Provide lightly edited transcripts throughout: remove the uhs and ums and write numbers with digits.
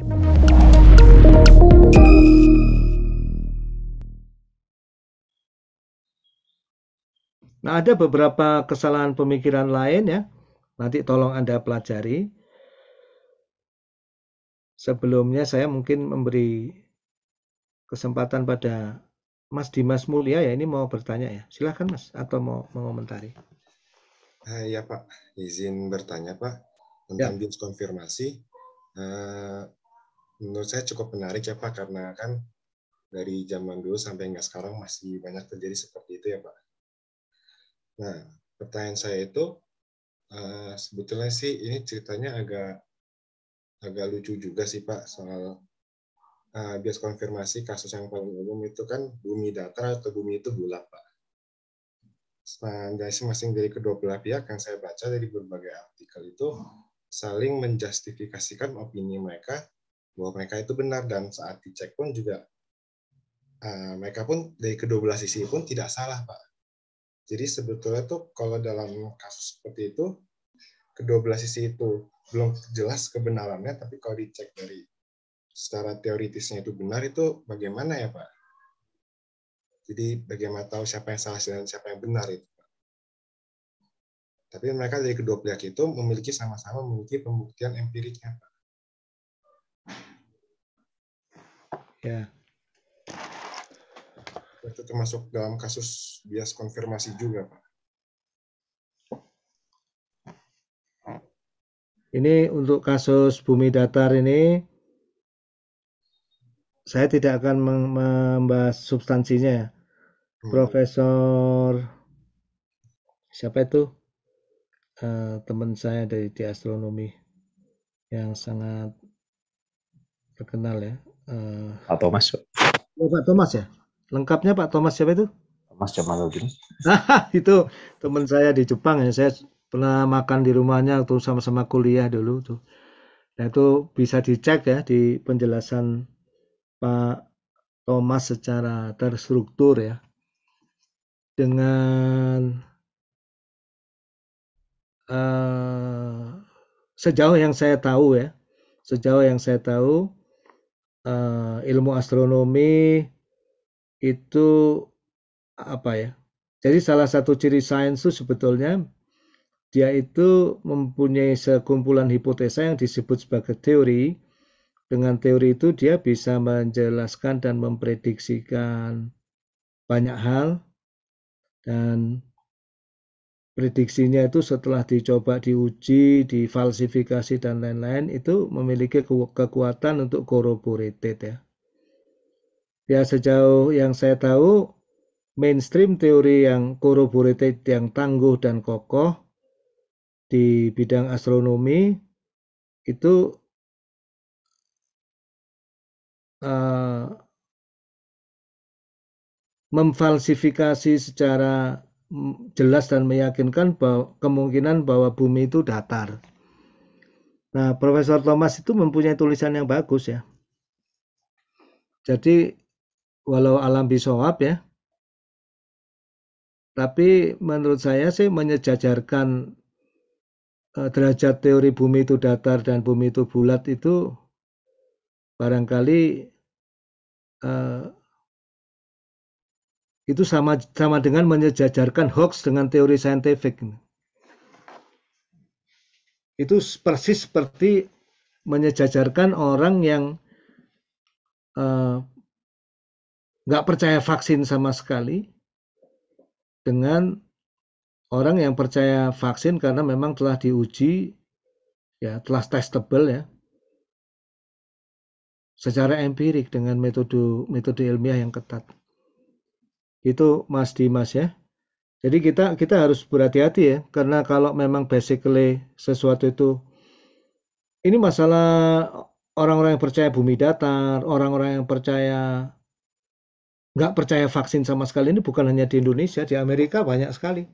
Nah, ada beberapa kesalahan pemikiran lain ya. Nanti tolong Anda pelajari. Sebelumnya saya mungkin memberi kesempatan pada Mas Dimas Mulia ya. Ini mau bertanya ya. Silahkan Mas, atau mau mengomentari. Ya Pak, izin bertanya Pak Ya. tentang bias konfirmasi. Menurut saya cukup menarik ya Pak, karena kan dari zaman dulu sampai nggak sekarang masih banyak terjadi seperti itu ya Pak. Nah, pertanyaan saya itu sebetulnya sih ini ceritanya agak lucu juga sih Pak, soal bias konfirmasi. Kasus yang paling umum itu kan bumi datar atau bumi itu bulat Pak. Nah, masing-masing dari kedua belah pihak yang saya baca dari berbagai artikel itu saling menjustifikasikan opini mereka bahwa mereka itu benar, dan saat dicek pun juga mereka pun dari kedua belah sisi pun tidak salah Pak. Jadi sebetulnya tuh kalau dalam kasus seperti itu kedua belah sisi itu belum jelas kebenarannya, tapi kalau dicek dari secara teoritisnya itu benar, itu bagaimana ya Pak? Jadi bagaimana tahu siapa yang salah dan siapa yang benar itu? Tapi mereka dari kedua pihak itu sama-sama memiliki pembuktian empiriknya, Pak. Ya. Itu termasuk dalam kasus bias konfirmasi juga, Pak. Ini untuk kasus bumi datar ini, saya tidak akan membahas substansinya ya. Profesor siapa itu? Teman saya di astronomi yang sangat terkenal ya. Pak Thomas. Pak Thomas ya? Lengkapnya Pak Thomas siapa itu? Thomas Jamaluddin. Itu teman saya di Jepang ya. Saya pernah makan di rumahnya waktu sama-sama kuliah dulu tuh. Nah itu bisa dicek ya di penjelasan Pak Thomas secara terstruktur ya. Dengan sejauh yang saya tahu ya, ilmu astronomi itu apa ya? Jadi salah satu ciri sains itu sebetulnya dia itu mempunyai sekumpulan hipotesa yang disebut sebagai teori. Dengan teori itu dia bisa menjelaskan dan memprediksikan banyak hal, dan prediksinya itu setelah dicoba diuji, difalsifikasi dan lain-lain itu memiliki kekuatan untuk corroborated ya. Ya sejauh yang saya tahu mainstream teori yang corroborated yang tangguh dan kokoh di bidang astronomi itu memfalsifikasi secara jelas dan meyakinkan bahwa kemungkinan bahwa bumi itu datar. Nah, Profesor Thomas itu mempunyai tulisan yang bagus ya. Jadi walau alam bisawab ya, tapi menurut saya sih menyejajarkan derajat teori bumi itu datar dan bumi itu bulat itu barangkali itu sama dengan menyejajarkan hoax dengan teori saintifik. Itu persis seperti menyejajarkan orang yang nggak percaya vaksin sama sekali dengan orang yang percaya vaksin karena memang telah diuji, ya telah testable ya, secara empirik dengan metode ilmiah yang ketat. Itu Mas Dimas ya. Jadi kita harus berhati-hati ya, karena kalau memang basically sesuatu itu, ini masalah orang-orang yang percaya bumi datar, orang-orang yang nggak percaya vaksin sama sekali, ini bukan hanya di Indonesia, di Amerika banyak sekali.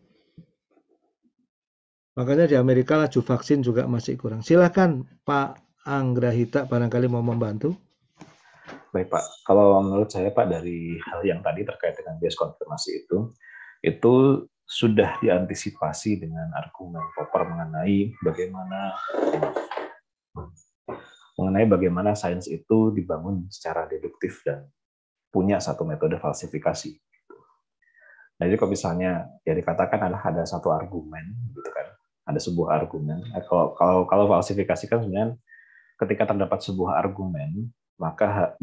Makanya di Amerika laju vaksin juga masih kurang. Silakan Pak Anggrahita barangkali mau membantu. Baik Pak, kalau menurut saya Pak dari hal yang tadi terkait dengan bias konfirmasi itu sudah diantisipasi dengan argumen Popper mengenai bagaimana mengenai bagaimana sains itu dibangun secara deduktif dan punya satu metode falsifikasi. Nah, jadi kalau misalnya ya dikatakan adalah ada satu argumen, gitu kan, ada sebuah argumen. Kalau falsifikasi kan sebenarnya ketika terdapat sebuah argumen, maka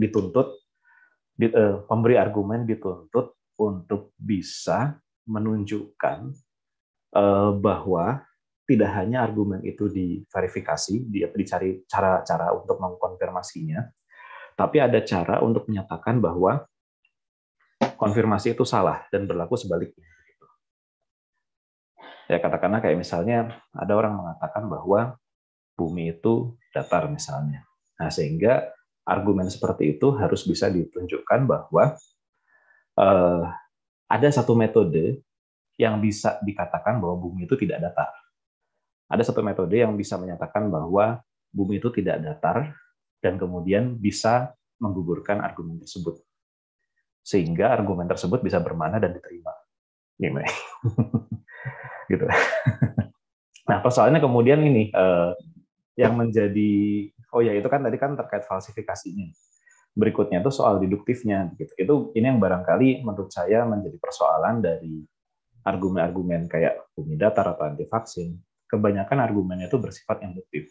pemberi argumen dituntut untuk bisa menunjukkan bahwa tidak hanya argumen itu diverifikasi, dicari cara-cara untuk mengkonfirmasinya, tapi ada cara untuk menyatakan bahwa konfirmasi itu salah dan berlaku sebaliknya. Ya katakanlah kayak misalnya ada orang mengatakan bahwa bumi itu datar misalnya. Nah, sehingga argumen seperti itu harus bisa ditunjukkan bahwa ada satu metode yang bisa dikatakan bahwa bumi itu tidak datar. Ada satu metode yang bisa menyatakan bahwa bumi itu tidak datar dan kemudian bisa menggugurkan argumen tersebut. Sehingga argumen tersebut bisa bermana dan diterima. Gimana? Gitu. Nah, persoalannya kemudian ini yang menjadi itu kan tadi kan terkait falsifikasinya. Berikutnya itu soal deduktifnya gitu. Itu ini yang barangkali menurut saya menjadi persoalan dari argumen-argumen kayak bumi datar atau anti vaksin. Kebanyakan argumennya itu bersifat induktif.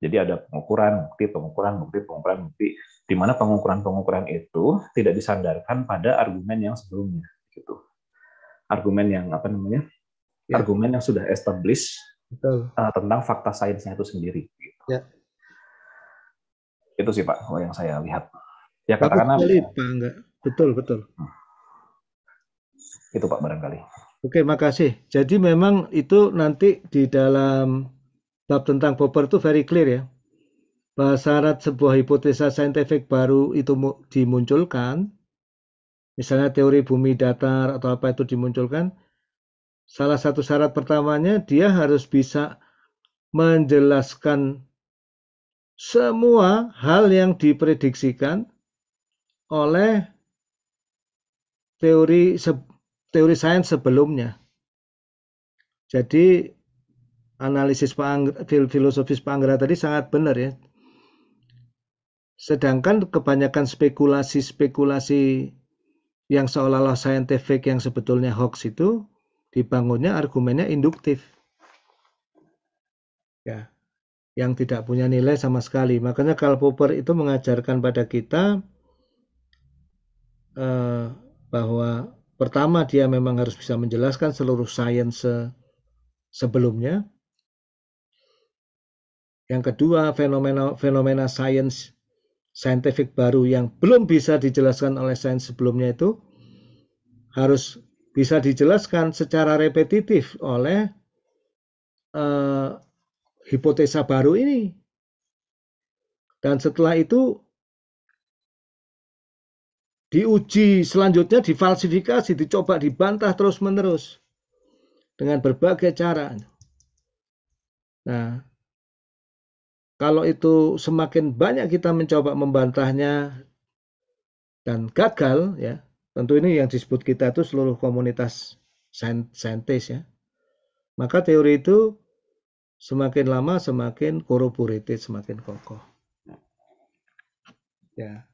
Jadi ada pengukuran bukti, di mana pengukuran itu tidak disandarkan pada argumen yang sebelumnya gitu. Argumen yang argumen yang sudah established tentang fakta sainsnya itu sendiri gitu. Ya. Itu sih Pak yang saya lihat. Ya Bagus katakanlah sekali, Pak Angga. Betul. Itu Pak barangkali. Oke, makasih. Jadi memang itu nanti di dalam bab tentang Popper itu very clear ya. Bahwa syarat sebuah hipotesa saintifik baru itu dimunculkan, misalnya teori bumi datar atau apa itu dimunculkan, salah satu syarat pertamanya dia harus bisa menjelaskan semua hal yang diprediksikan oleh teori sains sebelumnya. Jadi analisis filosofis Pak Anggra tadi sangat benar ya. Sedangkan kebanyakan spekulasi yang seolah-olah saintifik yang sebetulnya hoax itu dibangunnya argumennya induktif. Ya, yang tidak punya nilai sama sekali. Makanya Karl Popper itu mengajarkan pada kita bahwa pertama dia memang harus bisa menjelaskan seluruh sains sebelumnya. Yang kedua, fenomena saintifik baru yang belum bisa dijelaskan oleh sains sebelumnya itu harus bisa dijelaskan secara repetitif oleh hipotesa baru ini. Dan setelah itu diuji selanjutnya, difalsifikasi, dicoba dibantah terus-menerus dengan berbagai cara. Nah, kalau itu semakin banyak kita mencoba membantahnya dan gagal, ya, tentu ini yang disebut kita itu seluruh komunitas saintis ya. Maka teori itu semakin lama semakin corroborated, semakin kokoh. Ya.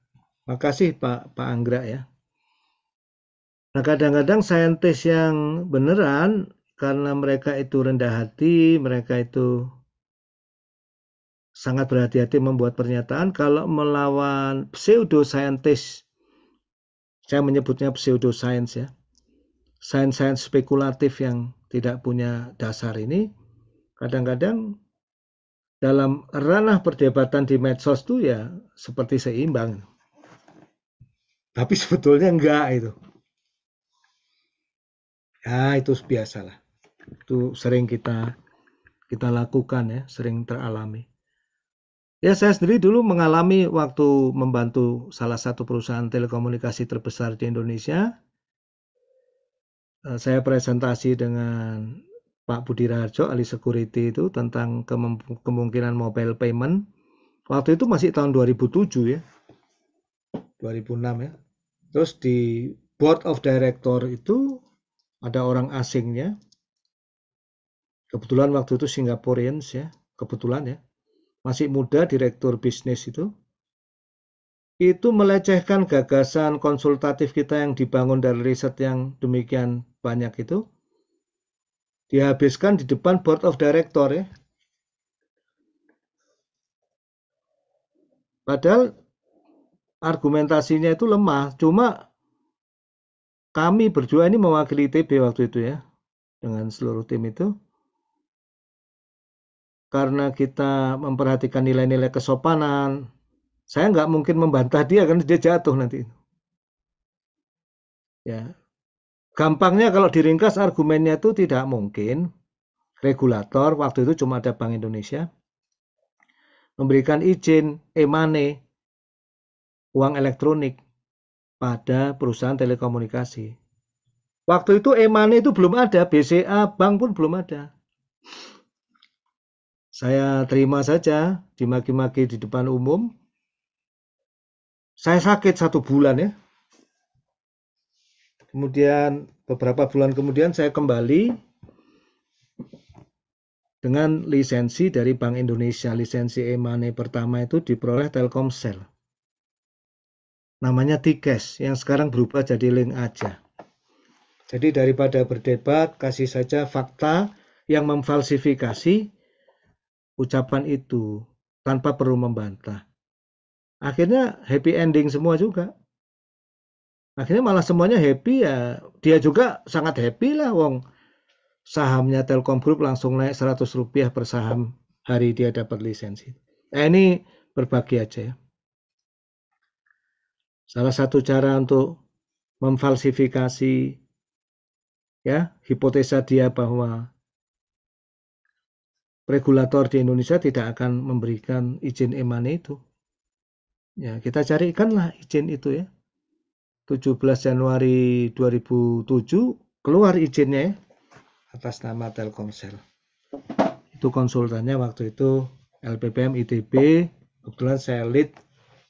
Makasih Pak Anggra ya. Nah, kadang-kadang saintis yang beneran karena mereka itu rendah hati, mereka itu sangat berhati-hati membuat pernyataan. Kalau melawan pseudo-saintis, saya menyebutnya pseudo-sains ya, sains-sains spekulatif yang tidak punya dasar ini, kadang-kadang dalam ranah perdebatan di medsos itu ya seperti seimbang. Tapi sebetulnya enggak itu. Ya itu biasalah. Itu sering kita lakukan ya, sering teralami. Ya saya sendiri dulu mengalami waktu membantu salah satu perusahaan telekomunikasi terbesar di Indonesia. Saya presentasi dengan Pak Budi Raharjo, ahli security itu tentang kemungkinan mobile payment. Waktu itu masih tahun 2007 ya. 2006 ya. Terus di board of director itu ada orang asingnya. Kebetulan waktu itu Singaporeans ya, kebetulan ya. masih muda, direktur bisnis itu melecehkan gagasan konsultatif kita yang dibangun dari riset yang demikian banyak itu, dihabiskan di depan board of director ya. Padahal argumentasinya itu lemah, cuma kami berdua ini mewakili ITB waktu itu ya, dengan seluruh tim itu, karena kita memperhatikan nilai-nilai kesopanan, saya nggak mungkin membantah dia karena dia jatuh nanti. Ya, gampangnya kalau diringkas argumennya itu tidak mungkin regulator, waktu itu cuma ada Bank Indonesia, memberikan izin e-money, uang elektronik pada perusahaan telekomunikasi. Waktu itu e-money itu belum ada, BCA, bank pun belum ada. Saya terima saja, dimaki-maki di depan umum. Saya sakit 1 bulan ya. Kemudian beberapa bulan kemudian saya kembali dengan lisensi dari Bank Indonesia. Lisensi e-money pertama itu diperoleh Telkomsel. Namanya T-Cash, yang sekarang berubah jadi Link Aja. Jadi daripada berdebat, kasih saja fakta yang memfalsifikasi ucapan itu tanpa perlu membantah. Akhirnya happy ending semua juga. Akhirnya malah semuanya happy ya. Dia juga sangat happy lah, wong sahamnya Telkom Group langsung naik Rp100 per saham hari dia dapat lisensi. Ini berbagi aja ya. Salah satu cara untuk memfalsifikasi ya hipotesa dia bahwa regulator di Indonesia tidak akan memberikan izin e-money itu. Ya, kita carikanlah izin itu ya. 17 Januari 2007 keluar izinnya ya, atas nama Telkomsel. Itu konsultannya waktu itu LPPM ITB, kebetulan saya lead,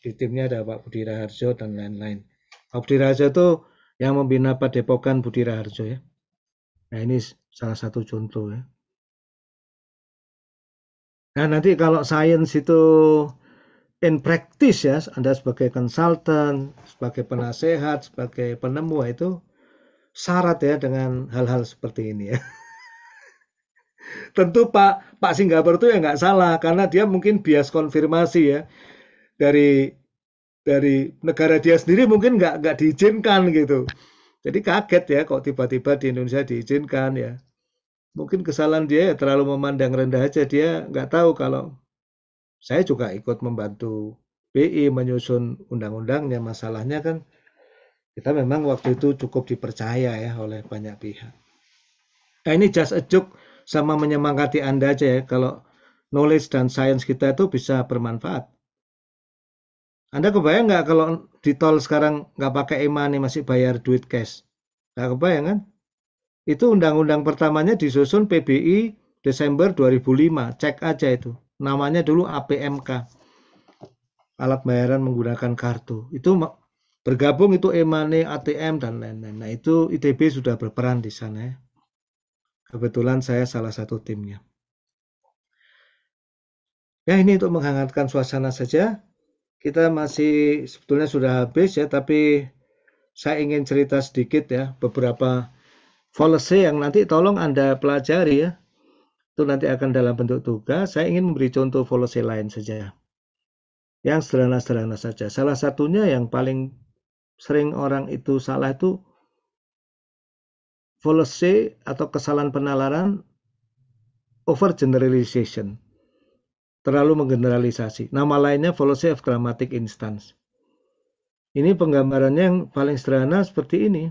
di timnya ada Pak Budi Raharjo dan lain-lain. Pak Budi Raharjo itu yang membina Padepokan Budi Raharjo ya. Nah ini salah satu contoh ya. Nah nanti kalau sains itu in practice ya, Anda sebagai konsultan, sebagai penasehat, sebagai penemu itu syarat ya dengan hal-hal seperti ini ya. Tentu Pak Singapura itu ya nggak salah karena dia mungkin bias konfirmasi ya dari negara dia sendiri mungkin nggak diizinkan gitu. Jadi kaget ya kok tiba-tiba di Indonesia diizinkan ya. Mungkin kesalahan dia ya terlalu memandang rendah aja, dia nggak tahu kalau saya juga ikut membantu BI menyusun undang-undangnya. Masalahnya kan kita memang waktu itu cukup dipercaya ya oleh banyak pihak. Nah ini just a joke sama menyemangati Anda aja ya, kalau knowledge dan science kita itu bisa bermanfaat. Anda kebayang nggak kalau di tol sekarang nggak pakai e-money masih bayar duit cash? Nggak kebayang kan? Itu undang-undang pertamanya disusun PBI Desember 2005, cek aja itu. Namanya dulu APMK, alat bayaran menggunakan kartu. Itu bergabung itu e-money, ATM dan lain-lain. Nah itu ITB sudah berperan di sana ya. Kebetulan saya salah satu timnya. Ya ini untuk menghangatkan suasana saja. Kita masih sebetulnya sudah habis ya, tapi saya ingin cerita sedikit ya beberapa policy yang nanti tolong Anda pelajari ya. Itu nanti akan dalam bentuk tugas. Saya ingin memberi contoh policy lain saja. Yang sederhana-sederhana saja. Salah satunya yang paling sering orang itu salah itu policy atau kesalahan penalaran overgeneralization. Terlalu menggeneralisasi. Nama lainnya fallacy of grammatic instance. Ini penggambarannya yang paling sederhana seperti ini.